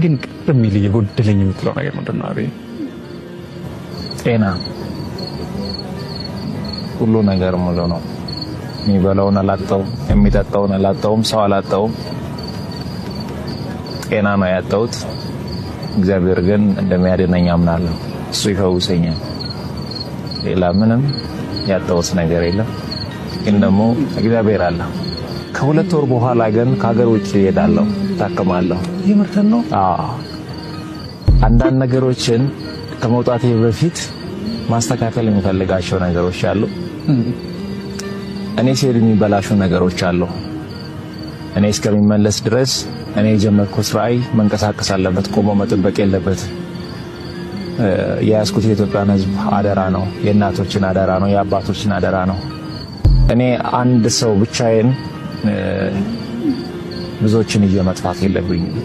ግን በሚል የጎደለኝ የምትለው ነገር ምንድነው? አቤ ጤና ሁሉ ነገር ሙሉ ነው። የሚበላውን አላጣውም፣ የሚጠጣውን አላጣውም፣ ሰው አላጣውም። ጤና ነው ያጣሁት። እግዚአብሔር ግን እንደሚያድነኝ አምናለሁ። እሱ ይፈውሰኛል። ሌላ ምንም ያጣሁት ነገር የለም። ግን ደግሞ እግዚአብሔር አለ። ከሁለት ወር በኋላ ግን ከሀገር ውጭ እሄዳለሁ፣ ታከማለሁ። ይመርተን ነው። አንዳንድ ነገሮችን ከመውጣቴ በፊት ማስተካከል የሚፈልጋቸው ነገሮች አሉ። እኔ ሲሄድ የሚበላሹ ነገሮች አሉ። እኔ እስከሚመለስ ድረስ እኔ የጀመርኩት ራዕይ መንቀሳቀስ አለበት፣ ቆሞ መጠበቅ የለበትም። የያዝኩት የኢትዮጵያን ሕዝብ አደራ ነው፣ የእናቶችን አደራ ነው፣ የአባቶችን አደራ ነው። እኔ አንድ ሰው ብቻዬን ብዙዎችን እየመጥፋት የለብኝም።